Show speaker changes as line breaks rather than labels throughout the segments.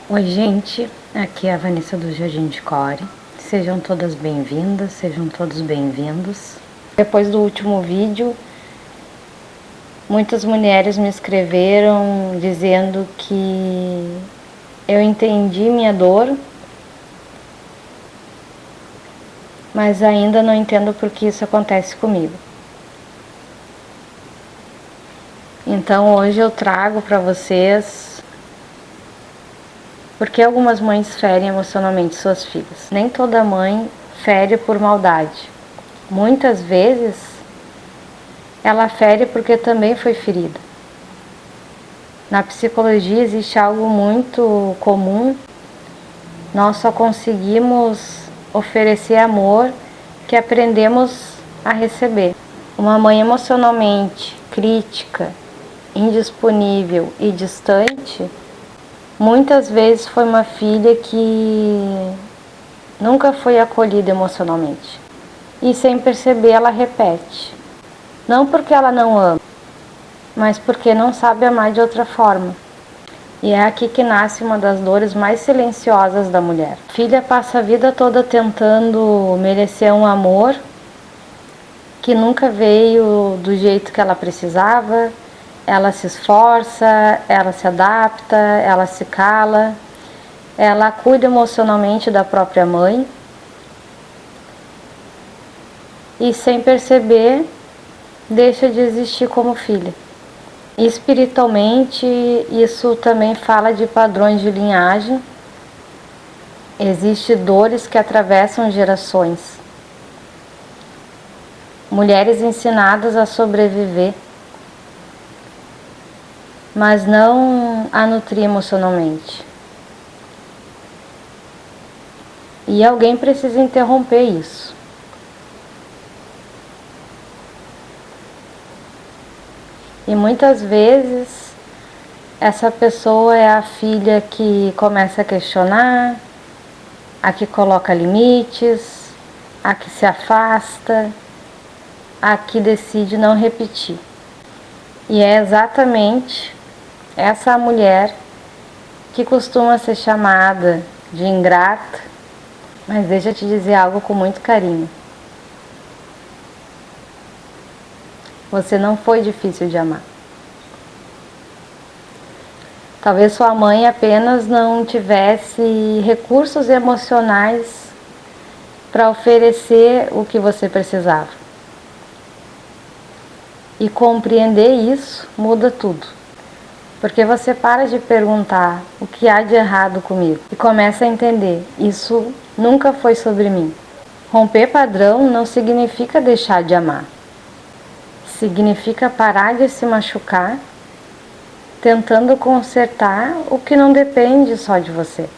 Oi gente, aqui é a Vanessa do Jardim de Core. Sejam todas bem-vindas, sejam todos bem-vindos. Depois do último vídeo, muitas mulheres me escreveram dizendo que eu entendi minha dor, mas ainda não entendo por que isso acontece comigo. Então hoje eu trago para vocês porque algumas mães ferem emocionalmente suas filhas. Nem toda mãe fere por maldade. Muitas vezes ela fere porque também foi ferida. Na psicologia existe algo muito comum. Nós só conseguimos oferecer amor que aprendemos a receber. Uma mãe emocionalmente crítica, indisponível e distante, muitas vezes foi uma filha que nunca foi acolhida emocionalmente. E sem perceber ela repete. Não porque ela não ama, mas porque não sabe amar de outra forma. E é aqui que nasce uma das dores mais silenciosas da mulher. A filha passa a vida toda tentando merecer um amor que nunca veio do jeito que ela precisava. Ela se esforça, ela se adapta, ela se cala, ela cuida emocionalmente da própria mãe e, sem perceber, deixa de existir como filha. Espiritualmente, isso também fala de padrões de linhagem. Existem dores que atravessam gerações. Mulheres ensinadas a sobreviver, mas não a nutrir emocionalmente. E alguém precisa interromper isso. E muitas vezes essa pessoa é a filha que começa a questionar, a que coloca limites, a que se afasta, a que decide não repetir. E é exatamente essa mulher que costuma ser chamada de ingrata, mas deixa eu te dizer algo com muito carinho. Você não foi difícil de amar. Talvez sua mãe apenas não tivesse recursos emocionais para oferecer o que você precisava. E compreender isso muda tudo. Porque você para de perguntar o que há de errado comigo e começa a entender, isso nunca foi sobre mim. Romper padrão não significa deixar de amar. Significa parar de se machucar, tentando consertar o que não depende só de você.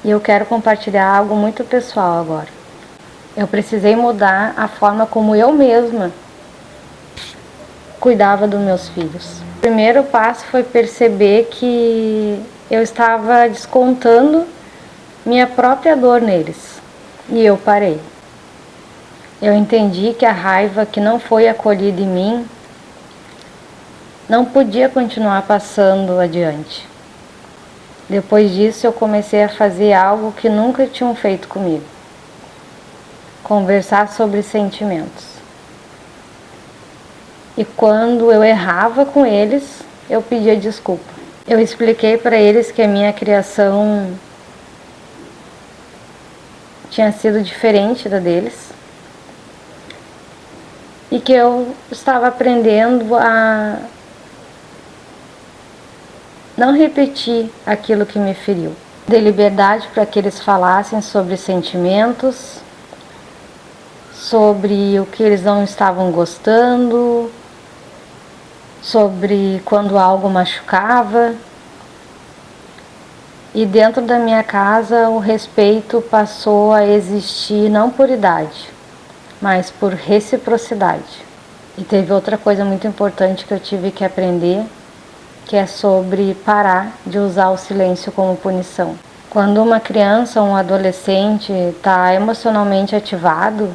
E eu quero compartilhar algo muito pessoal agora. Eu precisei mudar a forma como eu mesma cuidava dos meus filhos. O primeiro passo foi perceber que eu estava descontando minha própria dor neles. E eu parei. Eu entendi que a raiva que não foi acolhida em mim não podia continuar passando adiante. Depois disso eu comecei a fazer algo que nunca tinham feito comigo. Conversar sobre sentimentos. E quando eu errava com eles, eu pedia desculpa. Eu expliquei para eles que a minha criação tinha sido diferente da deles e que eu estava aprendendo a não repetir aquilo que me feriu. Dei liberdade para que eles falassem sobre sentimentos, sobre o que eles não estavam gostando, sobre quando algo machucava. E dentro da minha casa o respeito passou a existir não por idade, mas por reciprocidade. E teve outra coisa muito importante que eu tive que aprender, que é sobre parar de usar o silêncio como punição. Quando uma criança ou um adolescente está emocionalmente ativado,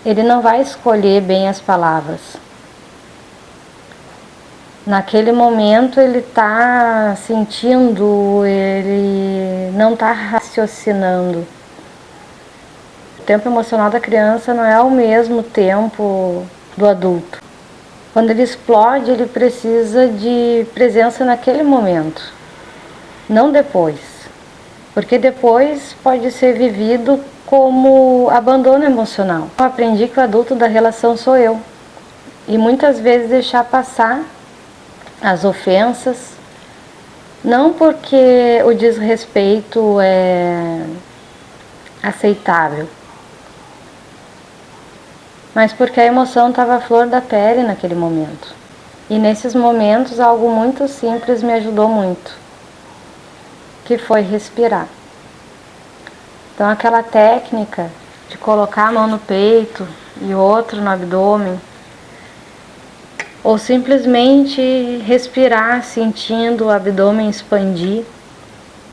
ele não vai escolher bem as palavras. Naquele momento ele está sentindo, ele não está raciocinando. O tempo emocional da criança não é o mesmo tempo do adulto. Quando ele explode, ele precisa de presença naquele momento, não depois. Porque depois pode ser vivido como abandono emocional. Eu aprendi que o adulto da relação sou eu. E muitas vezes deixar passar as ofensas, não porque o desrespeito é aceitável, mas porque a emoção estava à flor da pele naquele momento. E nesses momentos algo muito simples me ajudou muito, que foi respirar. Então aquela técnica de colocar a mão no peito e outro no abdômen, ou simplesmente respirar sentindo o abdômen expandir.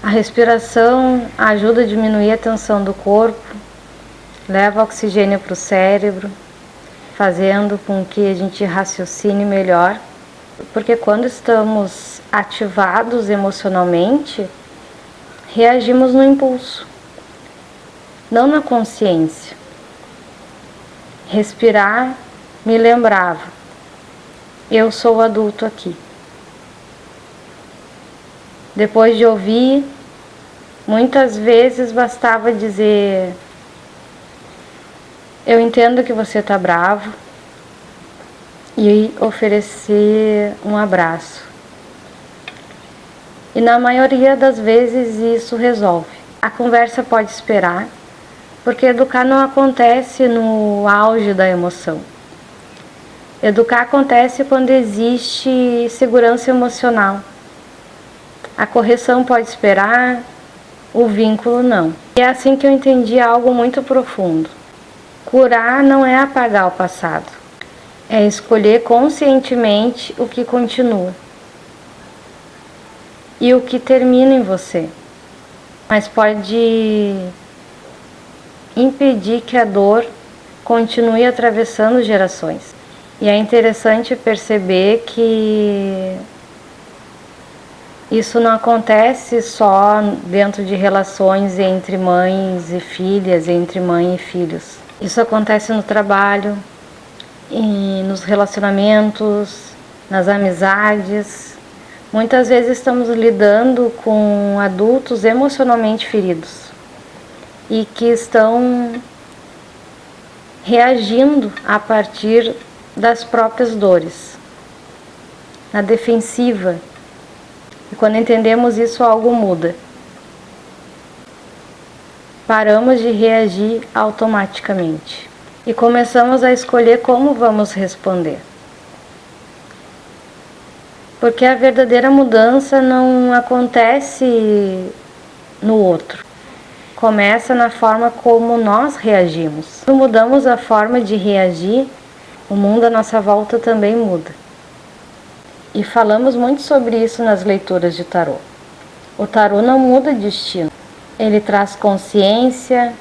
A respiração ajuda a diminuir a tensão do corpo, leva oxigênio para o cérebro, fazendo com que a gente raciocine melhor, porque quando estamos ativados emocionalmente, reagimos no impulso, não na consciência. Respirar me lembrava, eu sou o adulto aqui. Depois de ouvir, muitas vezes bastava dizer, eu entendo que você está bravo, e oferecer um abraço. E na maioria das vezes isso resolve. A conversa pode esperar, porque educar não acontece no auge da emoção. Educar acontece quando existe segurança emocional. A correção pode esperar, o vínculo não. E é assim que eu entendi algo muito profundo. Curar não é apagar o passado, é escolher conscientemente o que continua e o que termina em você, mas pode impedir que a dor continue atravessando gerações. E é interessante perceber que isso não acontece só dentro de relações entre mães e filhas, entre mãe e filhos. Isso acontece no trabalho, nos relacionamentos, nas amizades. Muitas vezes estamos lidando com adultos emocionalmente feridos e que estão reagindo a partir das próprias dores, na defensiva. E quando entendemos isso, algo muda. Paramos de reagir automaticamente e começamos a escolher como vamos responder. Porque a verdadeira mudança não acontece no outro. Começa na forma como nós reagimos. Quando mudamos a forma de reagir, o mundo à nossa volta também muda. E falamos muito sobre isso nas leituras de tarô. O tarô não muda destino. Ele traz consciência,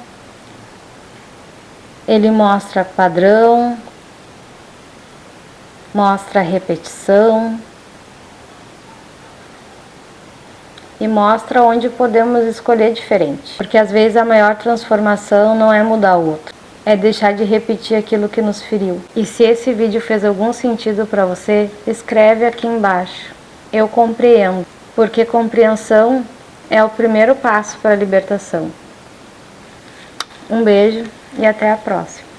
ele mostra padrão, mostra repetição e mostra onde podemos escolher diferente. Porque às vezes a maior transformação não é mudar o outro, é deixar de repetir aquilo que nos feriu. E se esse vídeo fez algum sentido para você, escreve aqui embaixo. Eu compreendo, porque compreensão é o primeiro passo para a libertação. Um beijo e até a próxima.